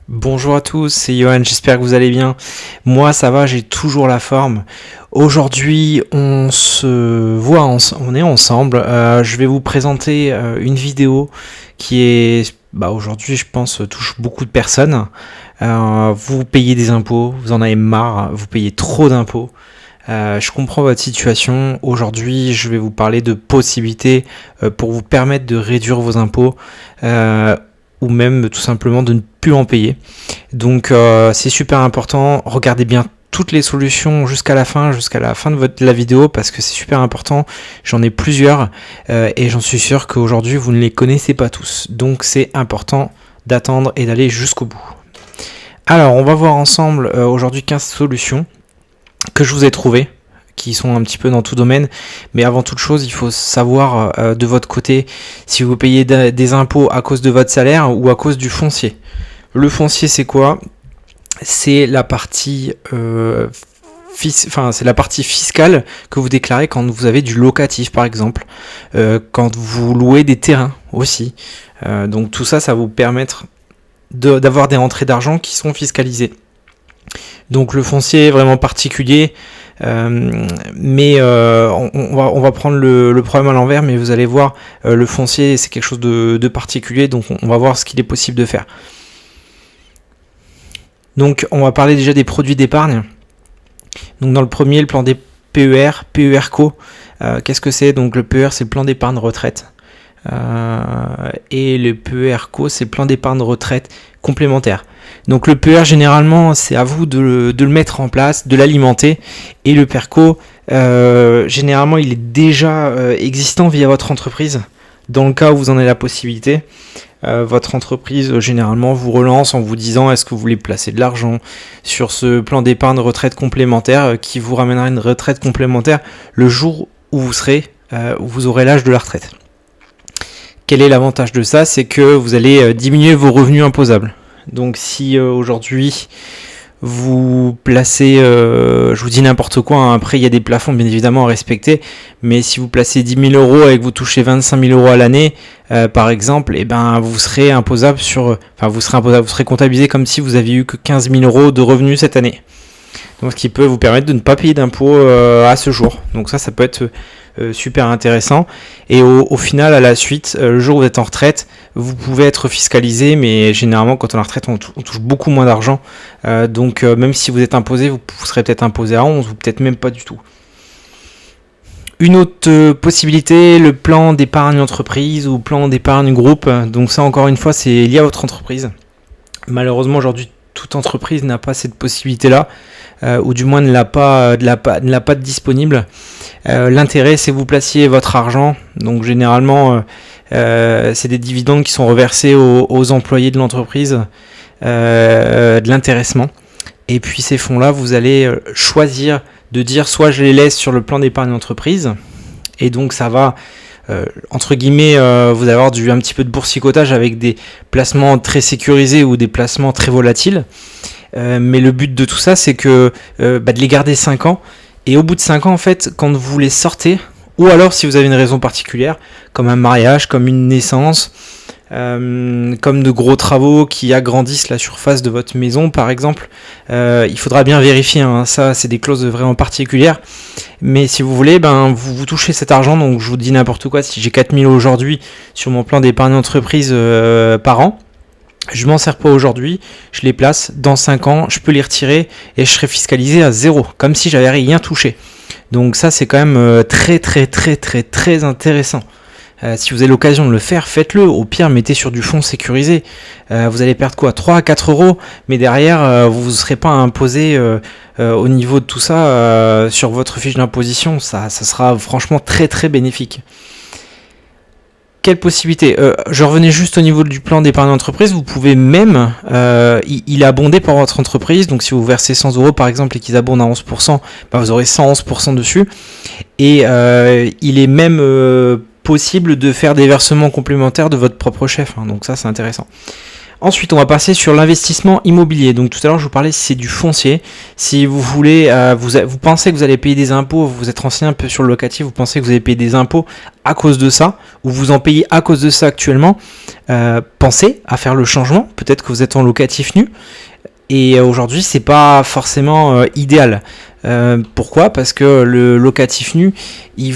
Bonjour à tous, c'est Johan, j'espère que vous allez bien. Moi ça va, j'ai toujours la forme. Aujourd'hui on se voit, on est ensemble. Je vais vous présenter une vidéo qui est, aujourd'hui je pense touche beaucoup de personnes. Vous payez des impôts, vous en avez marre, vous payez trop d'impôts. Je comprends votre situation. Aujourd'hui, je vais vous parler de possibilités pour vous permettre de réduire vos impôts ou même tout simplement de ne plus en payer. Donc c'est super important. Regardez bien toutes les solutions jusqu'à la fin de la vidéo parce que c'est super important. J'en ai plusieurs et j'en suis sûr qu'aujourd'hui vous ne les connaissez pas tous. Donc c'est important d'attendre et d'aller jusqu'au bout. Alors on va voir ensemble aujourd'hui 15 solutions que je vous ai trouvées, qui sont un petit peu dans tout domaine, mais avant toute chose, il faut savoir de votre côté si vous payez des impôts à cause de votre salaire ou à cause du foncier. Le foncier, c'est quoi ? C'est la partie c'est la partie fiscale que vous déclarez quand vous avez du locatif, par exemple, quand vous louez des terrains aussi. Donc tout ça, ça va vous permettre d'avoir des rentrées d'argent qui sont fiscalisées. Donc le foncier est vraiment particulier, mais on va prendre le problème à l'envers, mais vous allez voir, le foncier c'est quelque chose de particulier, donc on va voir ce qu'il est possible de faire. Donc on va parler déjà des produits d'épargne. Donc dans le premier, le plan des PER-Co. Qu'est-ce que c'est ? Donc le PER c'est le plan d'épargne retraite. Et le PER-Co c'est le plan d'épargne retraite complémentaire. Donc le PER généralement c'est à vous de le mettre en place, de l'alimenter, et le PER-Co généralement il est déjà existant via votre entreprise. Dans le cas où vous en avez la possibilité, votre entreprise généralement vous relance en vous disant est-ce que vous voulez placer de l'argent sur ce plan d'épargne retraite complémentaire qui vous ramènera une retraite complémentaire le jour où vous aurez l'âge de la retraite. Quel est l'avantage de ça ? C'est que vous allez diminuer vos revenus imposables. Donc si aujourd'hui vous placez, je vous dis n'importe quoi, hein, après il y a des plafonds bien évidemment à respecter, mais si vous placez 10 000 euros et que vous touchez 25 000 euros à l'année, par exemple, vous serez imposable vous serez comptabilisé comme si vous aviez eu que 15 000 euros de revenus cette année. Donc ce qui peut vous permettre de ne pas payer d'impôts à ce jour. Donc ça peut être super intéressant. Et au final, à la suite, le jour où vous êtes en retraite, vous pouvez être fiscalisé, mais généralement quand on est en retraite, on touche beaucoup moins d'argent. Donc même si vous êtes imposé, vous serez peut-être imposé à 11 ou peut-être même pas du tout. Une autre possibilité, le plan d'épargne entreprise ou plan d'épargne groupe. Donc ça, encore une fois, c'est lié à votre entreprise. Malheureusement, aujourd'hui, toute entreprise n'a pas cette possibilité-là, ou du moins ne l'a pas disponible. L'intérêt, c'est que vous placiez votre argent. Donc généralement, c'est des dividendes qui sont reversés aux employés de l'entreprise, de l'intéressement. Et puis ces fonds-là, vous allez choisir de dire soit je les laisse sur le plan d'épargne entreprise, et donc ça va entre guillemets, vous allez avoir un petit peu de boursicotage avec des placements très sécurisés ou des placements très volatiles. Mais le but de tout ça, c'est que de les garder 5 ans. Et au bout de 5 ans, en fait, quand vous les sortez, ou alors si vous avez une raison particulière, comme un mariage, comme une naissance, comme de gros travaux qui agrandissent la surface de votre maison par exemple, il faudra bien vérifier, hein, ça c'est des clauses vraiment particulières, mais si vous voulez, vous touchez cet argent. Donc je vous dis n'importe quoi, si j'ai 4 000 aujourd'hui sur mon plan d'épargne entreprise par an, je m'en sers pas aujourd'hui, je les place, dans 5 ans je peux les retirer et je serai fiscalisé à 0, comme si j'avais rien touché. Donc ça c'est quand même très très très très très intéressant. Si vous avez l'occasion de le faire, faites-le. Au pire, mettez sur du fonds sécurisé. Vous allez perdre quoi ? 3 à 4 euros, mais derrière, vous ne serez pas imposé au niveau de tout ça sur votre fiche d'imposition. Ça sera franchement très très bénéfique. Quelle possibilité ? Je revenais juste au niveau du plan d'épargne entreprise. Vous pouvez même, il est abondé par votre entreprise. Donc si vous versez 100 euros par exemple et qu'ils abondent à 11%, vous aurez 111% dessus. Et il est même possible de faire des versements complémentaires de votre propre chef, hein, donc ça c'est intéressant. Ensuite, on va passer sur l'investissement immobilier. Donc tout à l'heure, je vous parlais, c'est du foncier. Si vous voulez, vous pensez que vous allez payer des impôts, vous êtes renseigné un peu sur le locatif, vous pensez que vous allez payer des impôts à cause de ça, ou vous en payez à cause de ça actuellement, pensez à faire le changement. Peut-être que vous êtes en locatif nu. Et aujourd'hui, c'est pas forcément idéal. Pourquoi ? Parce que le locatif nu, il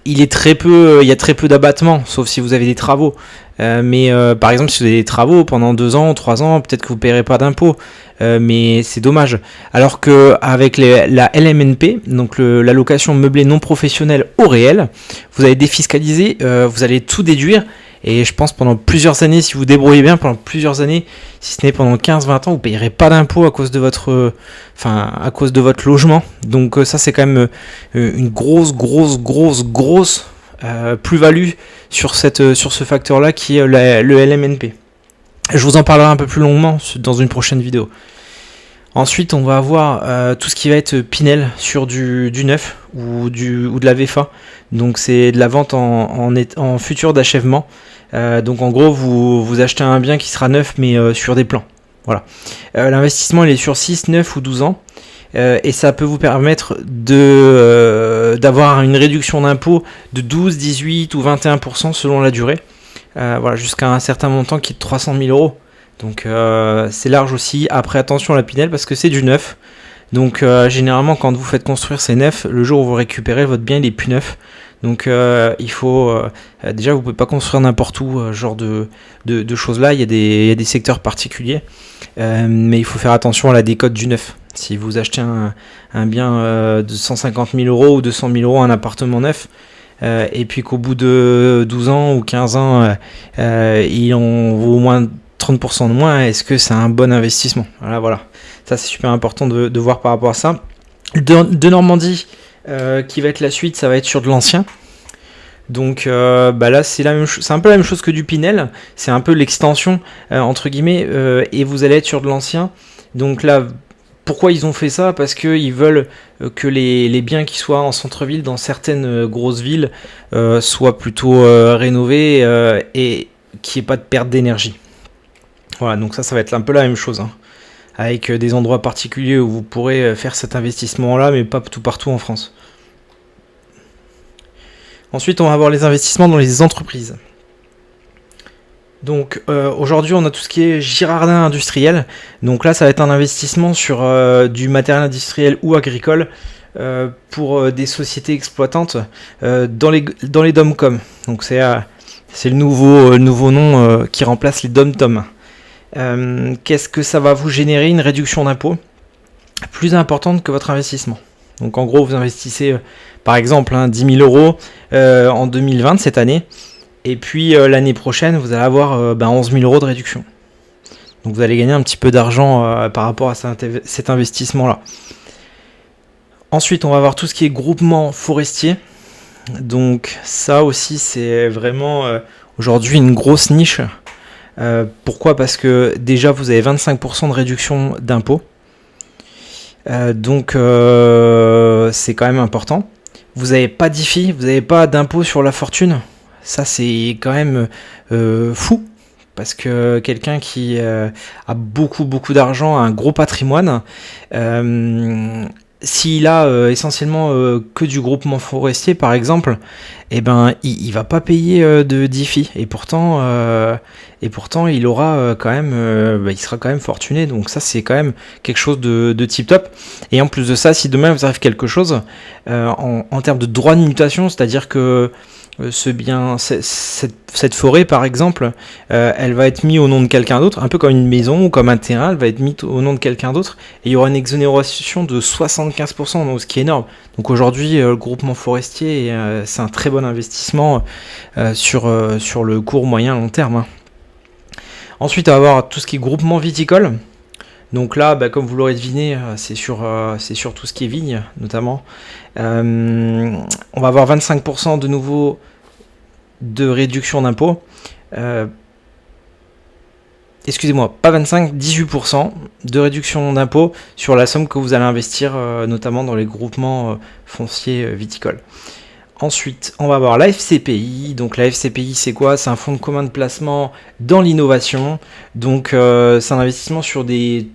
y a très peu d'abattement, sauf si vous avez des travaux. Mais par exemple, si vous avez des travaux pendant 2 ans, 3 ans, peut-être que vous ne paierez pas d'impôts. Mais c'est dommage. Alors qu'avec la LMNP, donc l'allocation meublée non professionnelle au réel, vous allez défiscaliser, vous allez tout déduire. Et je pense pendant plusieurs années, si vous débrouillez bien, pendant plusieurs années, si ce n'est pendant 15-20 ans, vous ne payerez pas d'impôts à cause de votre logement. Donc ça, c'est quand même une grosse plus-value sur ce facteur-là qui est le LMNP. Je vous en parlerai un peu plus longuement dans une prochaine vidéo. Ensuite, on va avoir tout ce qui va être Pinel sur du neuf ou de la VFA. Donc c'est de la vente en futur d'achèvement. Donc en gros, vous achetez un bien qui sera neuf mais sur des plans. Voilà. L'investissement il est sur 6, 9 ou 12 ans. Et ça peut vous permettre d'avoir une réduction d'impôt de 12, 18 ou 21% selon la durée. Voilà, jusqu'à un certain montant qui est de 300 000 euros. Donc c'est large aussi. Après, attention à la Pinel parce que c'est du neuf. Donc généralement, quand vous faites construire ces neufs, le jour où vous récupérez votre bien, il est plus neuf. Donc il faut déjà, vous pouvez pas construire n'importe où, genre de choses là. Il y a des secteurs particuliers, mais il faut faire attention à la décote du neuf. Si vous achetez un bien de 150 000 euros ou 200 000 euros, un appartement neuf, et puis qu'au bout de 12 ans ou 15 ans, il en vaut au moins 30% de moins, est-ce que c'est un bon investissement ? Voilà. Ça, c'est super important de voir par rapport à ça. De Normandie, qui va être la suite, ça va être sur de l'ancien. Donc là, c'est un peu la même chose que du Pinel. C'est un peu l'extension, entre guillemets, et vous allez être sur de l'ancien. Donc là, pourquoi ils ont fait ça ? Parce qu'ils veulent que les biens qui soient en centre-ville, dans certaines grosses villes, soient plutôt rénovés et qu'il n'y ait pas de perte d'énergie. Voilà, donc ça va être un peu la même chose, hein, avec des endroits particuliers où vous pourrez faire cet investissement-là, mais pas tout partout en France. Ensuite, on va avoir les investissements dans les entreprises. Donc aujourd'hui, on a tout ce qui est Girardin industriel. Donc là, ça va être un investissement sur du matériel industriel ou agricole pour des sociétés exploitantes dans les Domcom. Donc c'est le nouveau nom qui remplace les Domtom. Qu'est-ce que ça va vous générer ? Une réduction d'impôt plus importante que votre investissement. Donc en gros, vous investissez par exemple 10 000 euros en 2020, cette année, et puis l'année prochaine, vous allez avoir 11 000 euros de réduction. Donc vous allez gagner un petit peu d'argent par rapport à cet investissement-là. Ensuite, on va voir tout ce qui est groupement forestier. Donc ça aussi, c'est vraiment aujourd'hui une grosse niche. Pourquoi ? Parce que déjà vous avez 25% de réduction d'impôt, donc c'est quand même important. Vous n'avez pas d'IFI, vous n'avez pas d'impôt sur la fortune. Ça c'est quand même fou, parce que quelqu'un qui a beaucoup d'argent, un gros patrimoine, s'il a essentiellement que du groupement forestier par exemple, il va pas payer d'IFI, et pourtant il aura quand même, il sera quand même fortuné. Donc ça c'est quand même quelque chose de tip top. Et en plus de ça, si demain vous arrive quelque chose en termes de droit de mutation, c'est-à-dire que ce bien, cette forêt par exemple, elle va être mise au nom de quelqu'un d'autre, un peu comme une maison ou comme un terrain, elle va être mise au nom de quelqu'un d'autre, et il y aura une exonération de 75%, donc, ce qui est énorme. Donc aujourd'hui, le groupement forestier, c'est un très bon investissement sur le court, moyen, long terme, hein. Ensuite, on va avoir tout ce qui est groupement viticole. Donc là, comme vous l'aurez deviné, c'est sur tout ce qui est vigne, notamment. On va avoir 25% de nouveau de réduction d'impôt. Excusez-moi, pas 25, 18% de réduction d'impôt sur la somme que vous allez investir, notamment dans les groupements fonciers viticoles. Ensuite, on va voir la FCPI. Donc la FCPI, c'est quoi? C'est un fonds de commun de placement dans l'innovation. Donc c'est un investissement sur des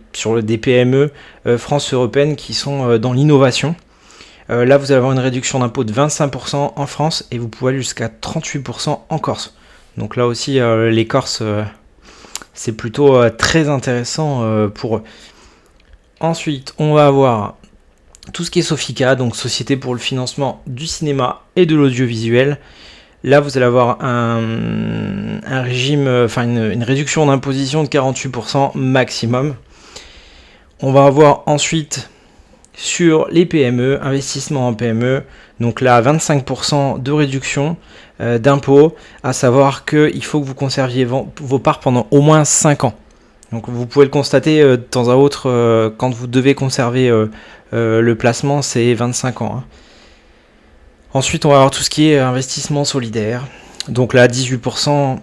PME France européennes qui sont dans l'innovation. Là, vous allez avoir une réduction d'impôt de 25% en France et vous pouvez aller jusqu'à 38% en Corse. Donc là aussi, les Corses, c'est plutôt très intéressant pour eux. Ensuite, on va avoir tout ce qui est Sofica, donc Société pour le financement du cinéma et de l'audiovisuel. Là, vous allez avoir un régime, une réduction d'imposition de 48% maximum. On va avoir ensuite sur les PME, investissement en PME, donc là 25% de réduction d'impôts, à savoir qu'il faut que vous conserviez vos parts pendant au moins 5 ans. Donc vous pouvez le constater de temps à autre, quand vous devez conserver le placement, c'est 25 ans. Ensuite, on va avoir tout ce qui est investissement solidaire. Donc là, 18%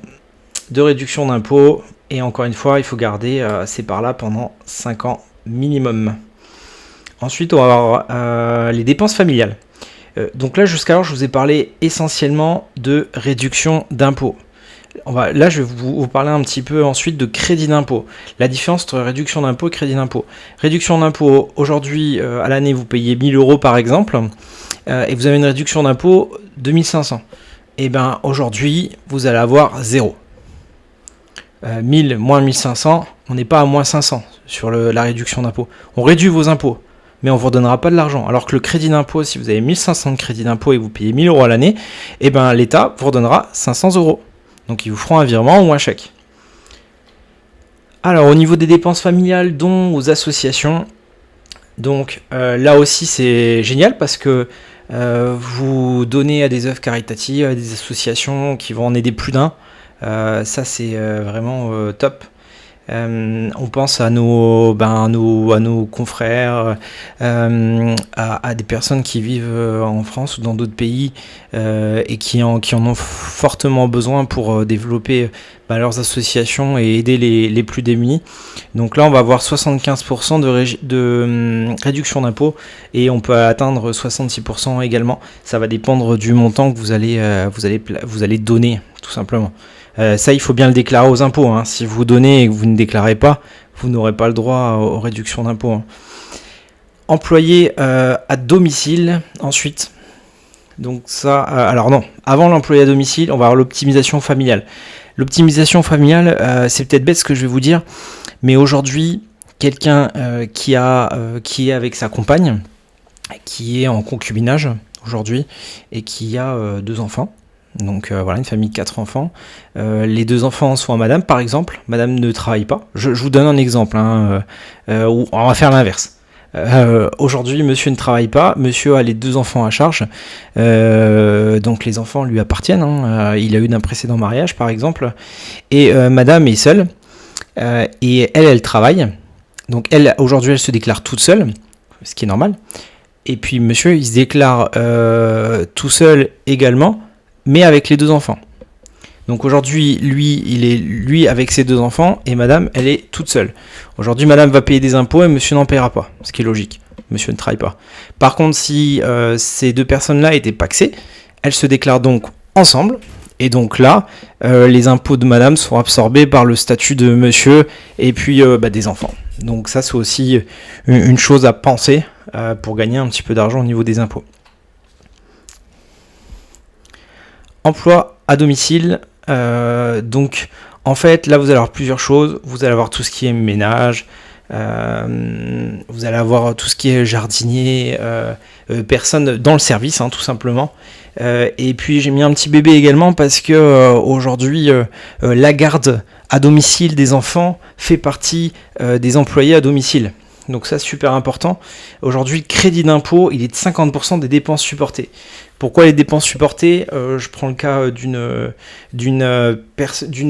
de réduction d'impôts. Et encore une fois, il faut garder ces parts-là pendant 5 ans minimum. Ensuite, on va avoir les dépenses familiales. Donc là, jusqu'alors, je vous ai parlé essentiellement de réduction d'impôts. Là, je vais vous parler un petit peu ensuite de crédit d'impôt. La différence entre réduction d'impôt et crédit d'impôt. Réduction d'impôt, aujourd'hui, à l'année, vous payez 1000 euros par exemple, et vous avez une réduction d'impôt de 1500. Et bien, aujourd'hui, vous allez avoir 0. 1000 moins 1500, on n'est pas à moins 500 sur la réduction d'impôt. On réduit vos impôts, mais on ne vous redonnera pas de l'argent. Alors que le crédit d'impôt, si vous avez 1500 de crédit d'impôt et vous payez 1000 euros à l'année, et ben l'État vous redonnera 500 euros. Donc ils vous feront un virement ou un chèque. Alors au niveau des dépenses familiales, dont aux associations, donc là aussi c'est génial parce que vous donnez à des œuvres caritatives, à des associations qui vont en aider plus d'un. Ça c'est vraiment top. On pense à nos confrères, à des personnes qui vivent en France ou dans d'autres pays et qui en ont fortement besoin pour développer leurs associations et aider les plus démunis. Donc là, on va avoir 75% de réduction d'impôt et on peut atteindre 66% également. Ça va dépendre du montant que vous allez donner, tout simplement. Ça, il faut bien le déclarer aux impôts. Si vous donnez et que vous ne déclarez pas, vous n'aurez pas le droit aux réductions d'impôts. Employé à domicile, ensuite. Donc ça, alors non, avant l'employé à domicile, on va avoir l'optimisation familiale. L'optimisation familiale, c'est peut-être bête ce que je vais vous dire, mais aujourd'hui, quelqu'un qui est avec sa compagne, qui est en concubinage aujourd'hui, et qui a 2 enfants, donc voilà, une famille de 4 enfants. Les 2 enfants sont à madame, par exemple. Madame ne travaille pas. Je vous donne un exemple, où on va faire l'inverse. Aujourd'hui, monsieur ne travaille pas. Monsieur a les 2 enfants à charge. Donc les enfants lui appartiennent. Il a eu d'un précédent mariage, par exemple. Et madame est seule. Et elle travaille. Donc elle, aujourd'hui, elle se déclare toute seule, ce qui est normal. Et puis monsieur, il se déclare tout seul également, mais avec les 2 enfants. Donc aujourd'hui, il est avec ses 2 enfants et madame, elle est toute seule. Aujourd'hui, madame va payer des impôts et monsieur n'en paiera pas, ce qui est logique. Monsieur ne travaille pas. Par contre, si ces 2 personnes-là étaient pacsées, elles se déclarent donc ensemble. Et donc là, les impôts de madame sont absorbés par le statut de monsieur et puis des enfants. Donc ça, c'est aussi une chose à penser pour gagner un petit peu d'argent au niveau des impôts. Emploi à domicile, donc en fait là vous allez avoir plusieurs choses. Vous allez avoir tout ce qui est ménage, vous allez avoir tout ce qui est jardinier, personne dans le service, tout simplement. Et puis j'ai mis un petit bébé également parce que aujourd'hui la garde à domicile des enfants fait partie des employés à domicile. Donc ça, super important. Aujourd'hui, le crédit d'impôt, il est de 50% des dépenses supportées. Pourquoi les dépenses supportées ? Je prends le cas d'une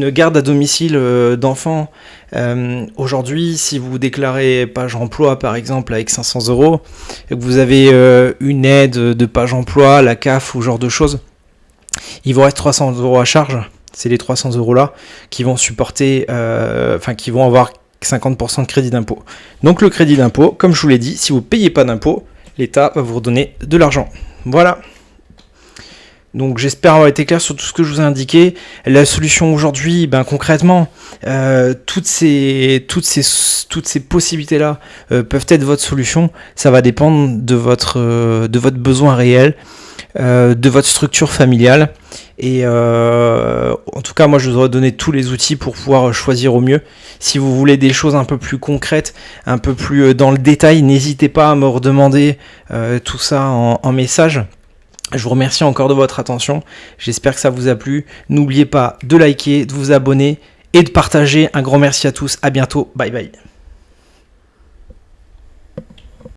garde à domicile d'enfants. Aujourd'hui, si vous déclarez page emploi, par exemple, avec 500 euros, et que vous avez une aide de page emploi, la CAF ou ce genre de choses, il vous reste 300 euros à charge. C'est les 300 euros là qui vont supporter, qui vont avoir 50% de crédit d'impôt. Donc le crédit d'impôt, comme je vous l'ai dit, si vous ne payez pas d'impôt, l'État va vous redonner de l'argent. Voilà. Donc j'espère avoir été clair sur tout ce que je vous ai indiqué. La solution aujourd'hui, concrètement, toutes ces possibilités-là peuvent être votre solution. Ça va dépendre de votre besoin réel, de votre structure familiale. Et en tout cas, moi je vous aurais donné tous les outils pour pouvoir choisir au mieux. Si vous voulez des choses un peu plus concrètes, un peu plus dans le détail, n'hésitez pas à me redemander tout ça en message. Je vous remercie encore de votre attention, j'espère que ça vous a plu. N'oubliez pas de liker, de vous abonner et de partager. Un grand merci à tous, à bientôt, bye bye.